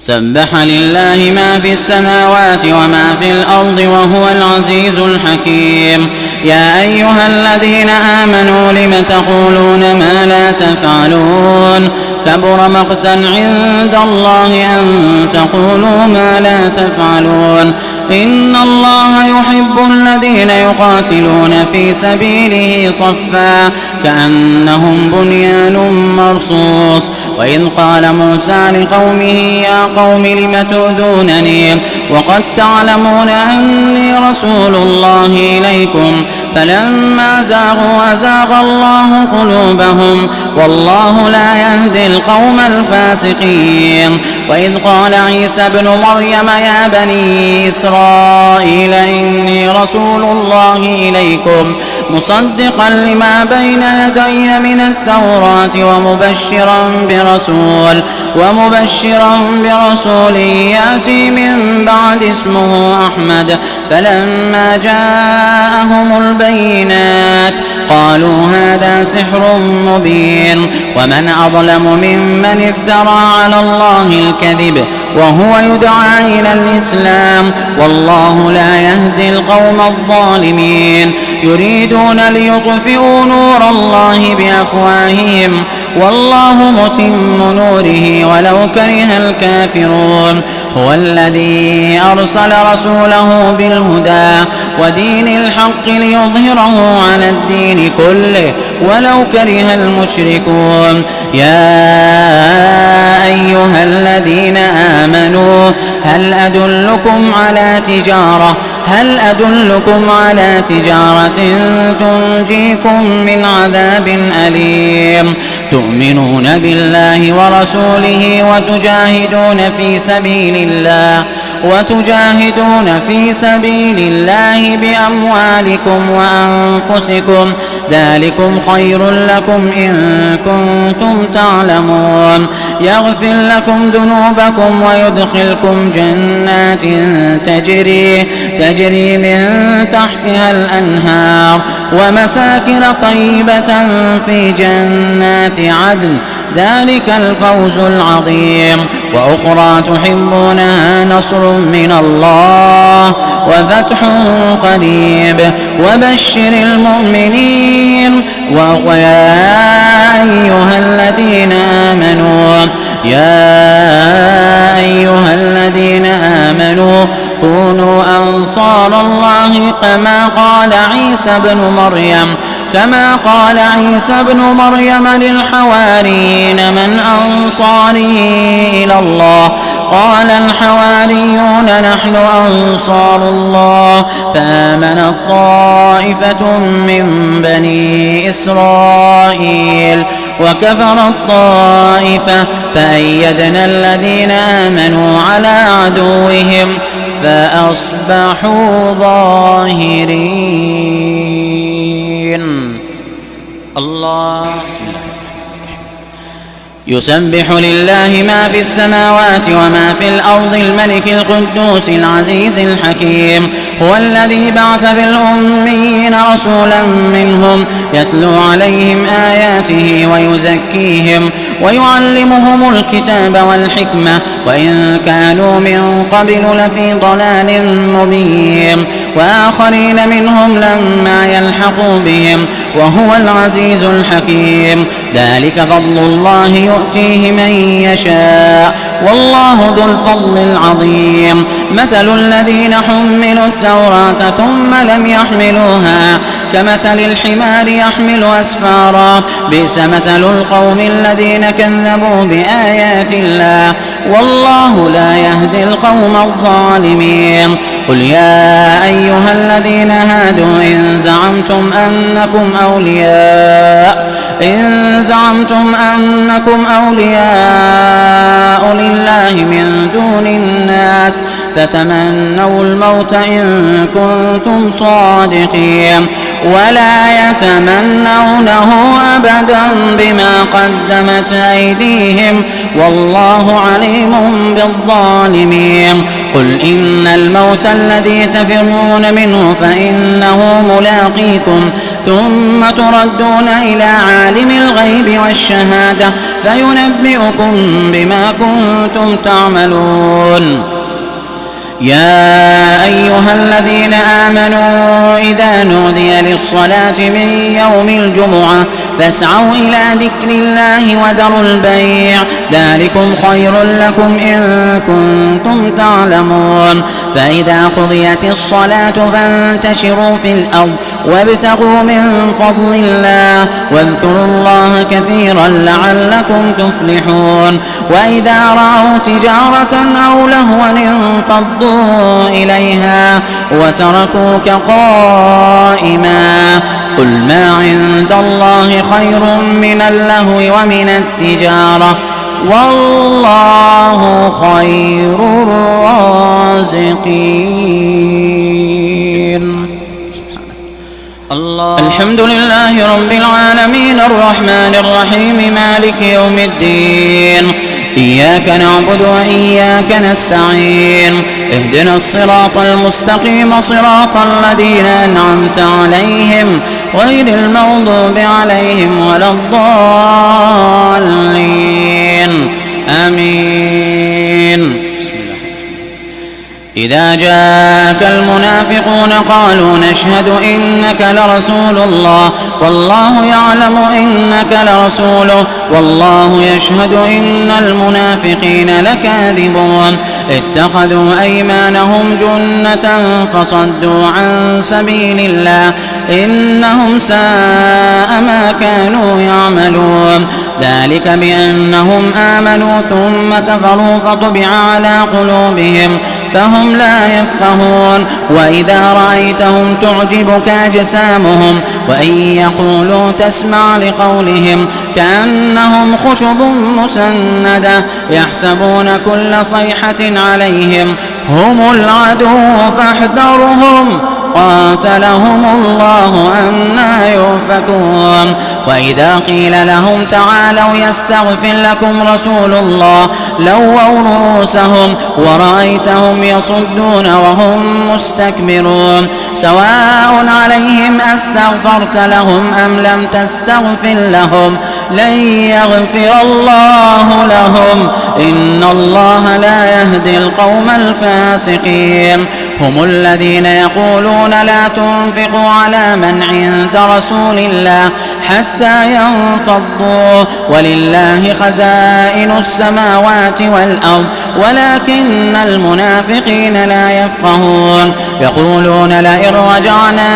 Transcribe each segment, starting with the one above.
سبح لله ما في السماوات وما في الأرض وهو العزيز الحكيم. يا أيها الذين آمنوا لم تقولون ما لا تفعلون كبر مقتا عند الله أن تقولوا ما لا تفعلون. إن الله يحب الذين يقاتلون في سبيله صفا كأنهم بنيان مرصوص. وإذ قال موسى لقومه يا قوم لم تؤذونني وقد تعلمون أني رسول الله إليكم فلما زاغوا أزاغ الله قلوبهم والله لا يهدي القوم الفاسقين. وإذ قال عيسى ابن مريم يا بني إسرائيل إني رسول الله إليكم مصدقا لما بين يدي من التوراة ومبشرا برسول يأتي من بعد اسمه أحمد. فلما جاءهم البينات قالوا هذا سحر مبين. ومن أظلم ممن افترى على الله الكذب وهو يدعى إلى الإسلام والله لا يهدي القوم الظالمين. يريدون ليطفئوا نور الله بأفواههم والله متم نوره ولو كره الكافرون. هو الذي أرسل رسوله بالهدى ودين الحق ليظهره على الدين كله ولو كره المشركون. يا أيها الذين آمنوا هل أدلكم على تجارة تنجيكم من عذاب أليم تؤمنون بالله ورسوله وتجاهدون في سبيل الله بأموالكم وأنفسكم ذلكم خير لكم إن كنتم تعلمون. يغفر لكم ذنوبكم ويدخلكم جنات تجري من تحتها الأنهار ومساكن طيبة في جنات عدن ذلك الفوز العظيم. وأخرى تحبونها نصر من الله وفتح قريب وبشر المؤمنين. ويا أيها الذين آمنوا كونوا أنصار الله كما قال عيسى بن مريم للحواريين من أنصاري إلى الله قال الحواريون نحن أنصار الله. فآمنت طائفة من بني إسرائيل وكفرت طائفة فأيدنا الذين آمنوا على عدوهم فأصبحوا ظاهرين. الله بسم الله. يسبح لله ما في السماوات وما في الأرض الملك القدوس العزيز الحكيم. هو الذي بعث في الأميين رسولا منهم يتلو عليهم آياته ويزكيهم ويعلمهم الكتاب والحكمة وإن كانوا من قبل لفي ضلال مبين. وآخرين منهم لما يلحقوا بهم وهو العزيز الحكيم. ذلك فضل الله يؤتيه من يشاء والله ذو الفضل العظيم. مثل الذين حملوا التوراة ثم لم يحملوها كمثل الحمار يحمل أسفارا بئس مثل القوم الذين كذبوا بآيات الله والله لا يهدي القوم الظالمين. قل يا أيها الذين هادوا إن زعمتم أنكم أولياء لله من دون الناس فتمنوا الموت إن كنتم صادقين ولا يتمنونه أبدا بما قدمت أيديهم والله عليم بالظالمين. قل إن الموت الذي تفرون منه فإنه ملاقيكم ثم تردون إلى عالم الغيب والشهادة فينبئكم بما كنتم تعملون. يا أيها الذين آمنوا إذا نودي للصلاة من يوم الجمعة فاسعوا إلى ذكر الله وذروا البيع ذلكم خير لكم إن كنتم تعلمون. فإذا قضيت الصلاة فانتشروا في الأرض وابتغوا من فضل الله واذكروا الله كثيرا لعلكم تفلحون. وإذا رأوا تجارة أو لهوا انفضوا إليها وتركوك قائما. قل ما عند الله خير من اللهو ومن التجارة والله خير الرازقين. الحمد لله رب العالمين الرحمن الرحيم مالك يوم الدين. إياك نعبد وإياك نستعين اهدنا الصراط المستقيم صراط الذين أنعمت عليهم غير المغضوب عليهم ولا الضالين آمين. إذا جاءك المنافقون قالوا نشهد إنك لرسول الله والله يعلم إنك لرسوله والله يشهد إن المنافقين لكاذبون. اتخذوا أيمانهم جنة فصدوا عن سبيل الله إنهم ساء ما كانوا يعملون. ذلك بأنهم آمنوا ثم كفروا فطبع على قلوبهم فهم لا يفقهون. وإذا رأيتهم تعجبك أجسامهم وإن يقولوا تسمع لقولهم كأنهم خشب مسندة يحسبون كل صيحة عليهم هم العدو فاحذرهم قاتلهم الله أنى يؤفكون. وإذا قيل لهم تعالوا يستغفر لكم رسول الله لووا رؤوسهم ورأيتهم يصدون وهم مستكبرون. سواء عليهم أستغفرت لهم أم لم تستغفر لهم لن يغفر الله لهم إن الله لا يهدي القوم الفاسقين. هم الذين يقولون لا تنفقوا على من عند رسول الله حتى ينفضوا ولله خزائن السماوات والأرض ولكن المنافقين لا يفقهون. يقولون لئن رجعنا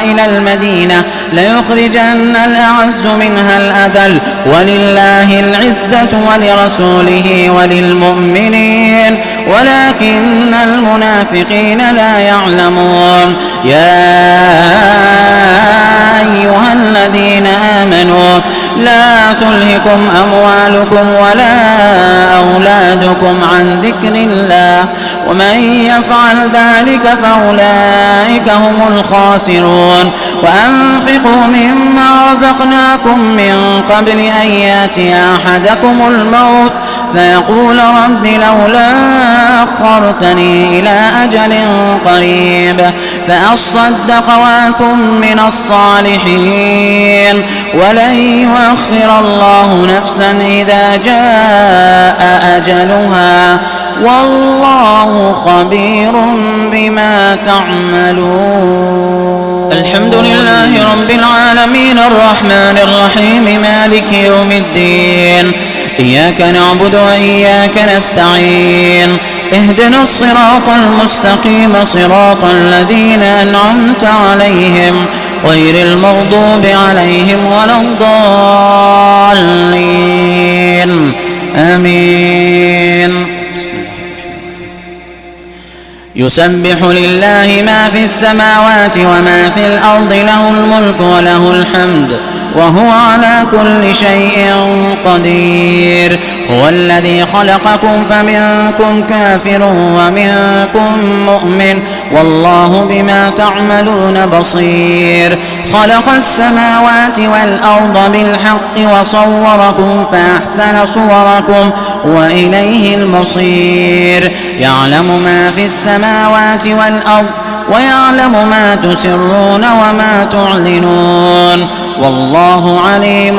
إلى المدينة ليخرجن الأعز منها الأذل ولله العزة ولرسوله وللمؤمنين ولكن المنافقين لا يعلمون. يا أيها الذين آمنوا لا تلهكم أموالكم ولا أولادكم عن ذكر الله ومن يفعل ذلك فأولئك هم الخاسرون. وأنفقوا مما رزقناكم من قبل أن يأتي أحدكم الموت فيقول رب لولا أخرتني إلى أجل قريب فأصدق وأكن من الصالحين ولن يؤخر الله نفسا إذا جاء أجلها والله خبير بما تعملون. الحمد لله رب العالمين الرحمن الرحيم مالك يوم الدين. إياك نعبد وإياك نستعين اهدنا الصراط المستقيم صراط الذين أنعمت عليهم غير المغضوب عليهم ولا الضالين آمين. يسبح لله ما في السماوات وما في الأرض له الملك وله الحمد وهو على كل شيء قدير هو الذي خلقكم فمنكم كافر ومنكم مؤمن والله بما تعملون بصير خلق السماوات والأرض بالحق وصوركم فأحسن صوركم وإليه المصير يعلم ما في السماوات والأرض ويعلم ما تسرون وما تعلنون والله عليم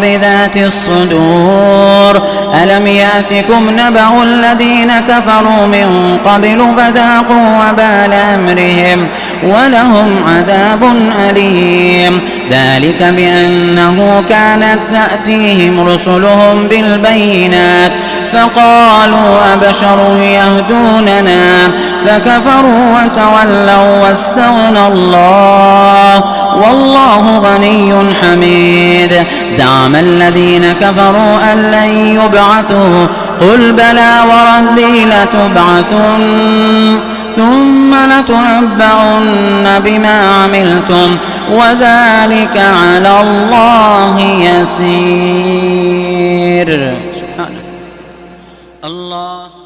بذات الصدور ألم يأتكم نبأ الذين كفروا من قبل فذاقوا وبال أمرهم ولهم عذاب أليم ذلك بأنه كانت تأتيهم رسلهم بالبينات فقالوا أبشر يهدوننا فكفروا وتولوا واستغنى الله والله غني حميد زعم الذين كفروا أن لن يبعثوا قل بلى وربي لتبعثن ثم لتنبؤن بما عملتم وذلك على الله يسير سبحانه الله